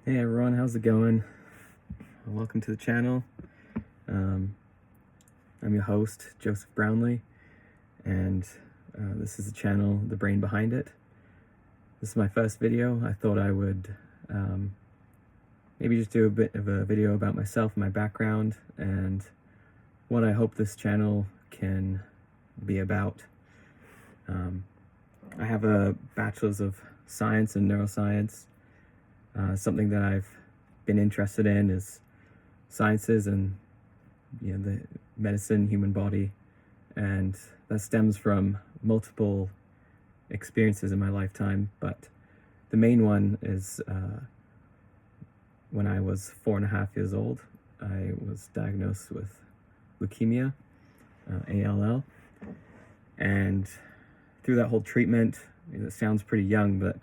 Hey everyone, how's it going? Welcome to the channel. I'm your host, Joseph Brownlee, and this is the channel, The Brain Behind It. This is my first video. I thought I would maybe just do a bit of a video about myself, my background, and what I hope this channel can be about. I have a Bachelor's of Science in Neuroscience. Something that I've been interested in is sciences and the medicine, human body, and that stems from multiple experiences in my lifetime. But the main one is when I was 4.5 years old, I was diagnosed with leukemia, ALL, and through that whole treatment, it sounds pretty young, but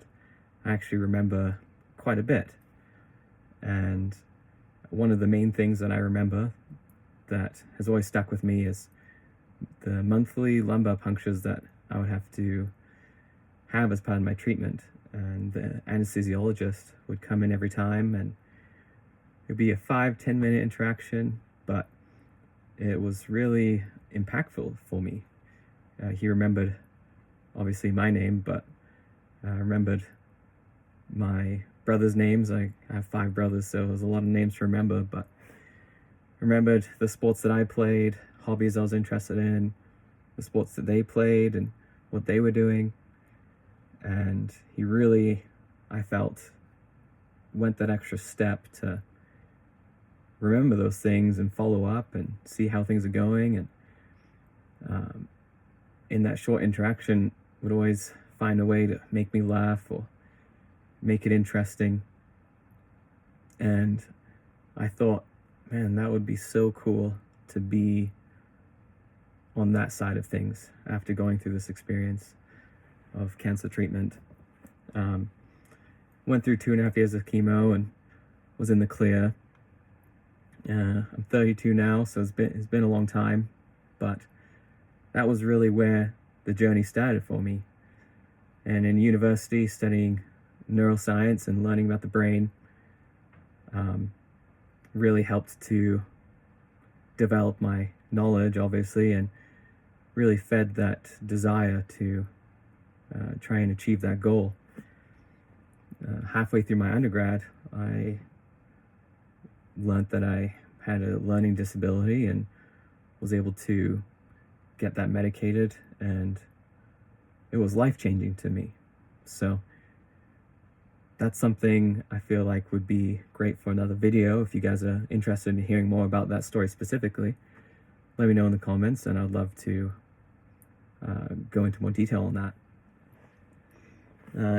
I actually remember quite a bit. And one of the main things that I remember that has always stuck with me is the monthly lumbar punctures that I would have to have as part of my treatment. And the anesthesiologist would come in every time, and it would be a 5-10 minute interaction, but it was really impactful for me. He remembered obviously my name, but remembered my brothers' names. I have 5 brothers, so there's a lot of names to remember, but remembered the sports that I played, hobbies I was interested in, the sports that they played and what they were doing. And he really, I felt, went that extra step to remember those things and follow up and see how things are going. And in that short interaction would always find a way to make me laugh or make it interesting. And I thought, man, that would be so cool to be on that side of things after going through this experience of cancer treatment. Went through 2.5 years of chemo and was in the clear. I'm 32 now, so it's been a long time, but that was really where the journey started for me. And in university, studying neuroscience and learning about the brain really helped to develop my knowledge, obviously, and really fed that desire to try and achieve that goal. Halfway through my undergrad, I learned that I had a learning disability and was able to get that medicated, and it was life-changing to me. So that's something I feel like would be great for another video. If you guys are interested in hearing more about that story specifically, let me know in the comments, and I'd love to go into more detail on that.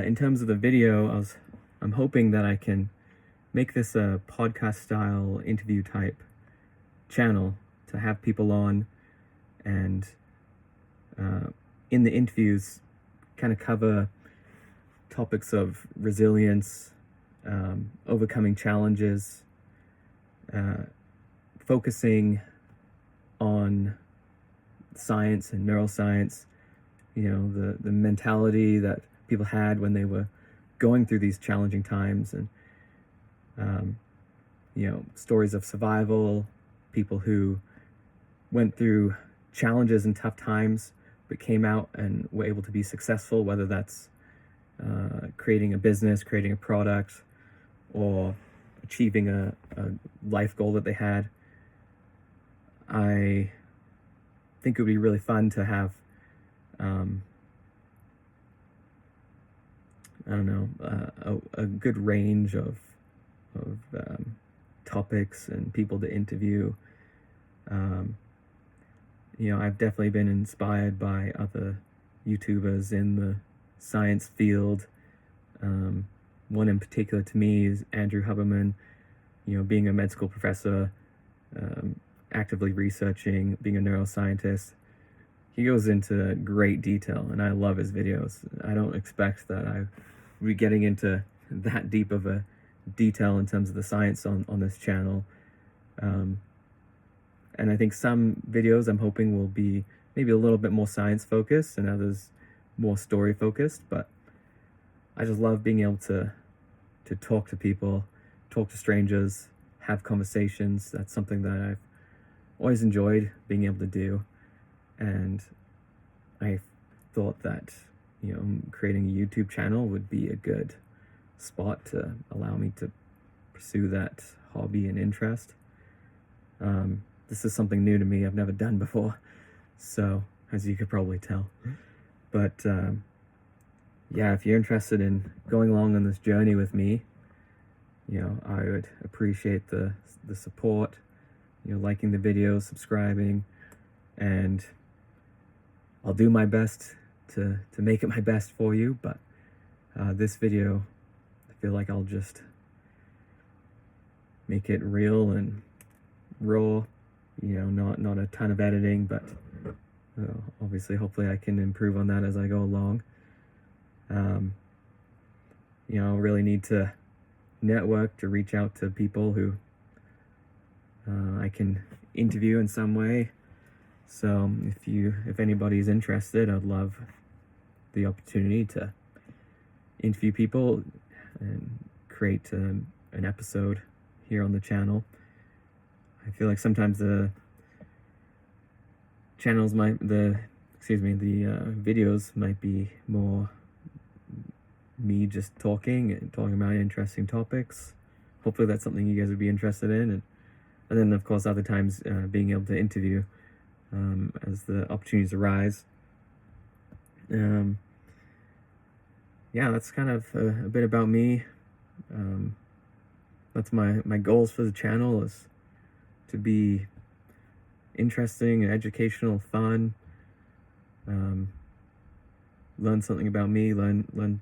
In terms of the video, I'm hoping that I can make this a podcast style interview type channel to have people on, and in the interviews kind of cover topics of resilience, overcoming challenges, focusing on science and neuroscience, the mentality that people had when they were going through these challenging times, and stories of survival, people who went through challenges and tough times but came out and were able to be successful, whether that's creating a business, creating a product, or achieving a life goal that they had. I think it would be really fun to have a good range of topics and people to interview. I've definitely been inspired by other YouTubers in the science field. One in particular to me is Andrew Huberman. Being a med school professor, actively researching, being a neuroscientist, he goes into great detail, and I love his videos. I don't expect that I would be getting into that deep of a detail in terms of the science on this channel. And I think some videos I'm hoping will be maybe a little bit more science focused and others more story focused, but I just love being able to talk to people talk to strangers, have conversations. That's something that I've always enjoyed being able to do. And I thought that, creating a YouTube channel would be a good spot to allow me to pursue that hobby and interest. This is something new to me I've never done before, so as you could probably tell. But yeah, if you're interested in going along on this journey with me, I would appreciate the support, liking the videos, subscribing, and I'll do my best to make it my best for you. But this video, I feel like I'll just make it real and raw, not a ton of editing, but obviously, hopefully I can improve on that as I go along. I really need to network, to reach out to people who I can interview in some way. So if anybody's interested, I'd love the opportunity to interview people and create an episode here on the channel. I feel like sometimes the videos might be more me just talking about interesting topics. Hopefully that's something you guys would be interested in, and then of course other times being able to interview as the opportunities arise. Yeah, that's kind of a bit about me. That's my goals for the channel, is to be interesting and educational, fun, learn something about me, learn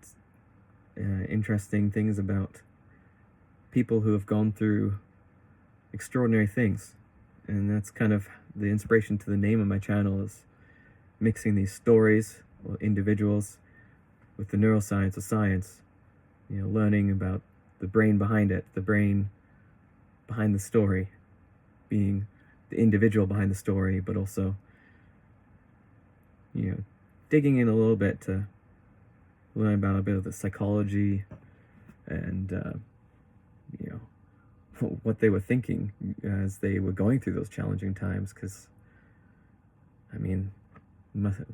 interesting things about people who have gone through extraordinary things. And that's kind of the inspiration to the name of my channel, is mixing these stories or individuals with the neuroscience of science, learning about the brain behind it, the brain behind the story, being the individual behind the story, but also, digging in a little bit to learn about a bit of the psychology and, what they were thinking as they were going through those challenging times. Because,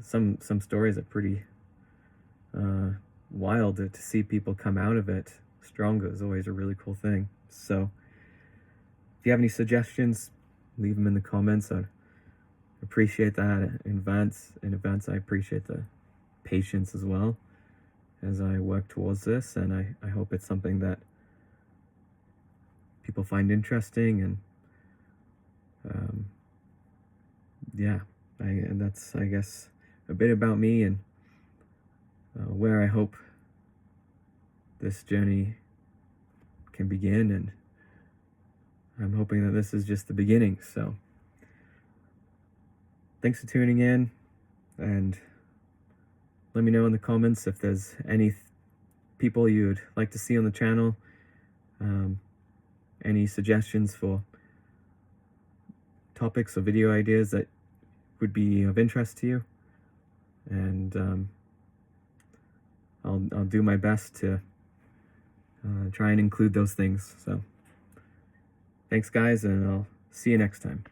some stories are pretty wild. To see people come out of it stronger is always a really cool thing. So if you have any suggestions, leave them in the comments. I'd appreciate that in advance. I appreciate the patience as well as I work towards this, and I hope it's something that people find interesting. And and that's, I guess, a bit about me and where I hope this journey can begin, and I'm hoping that this is just the beginning. So thanks for tuning in, and let me know in the comments if there's any people you'd like to see on the channel, any suggestions for topics or video ideas that would be of interest to you, and I'll do my best to try and include those things. So thanks guys, and I'll see you next time.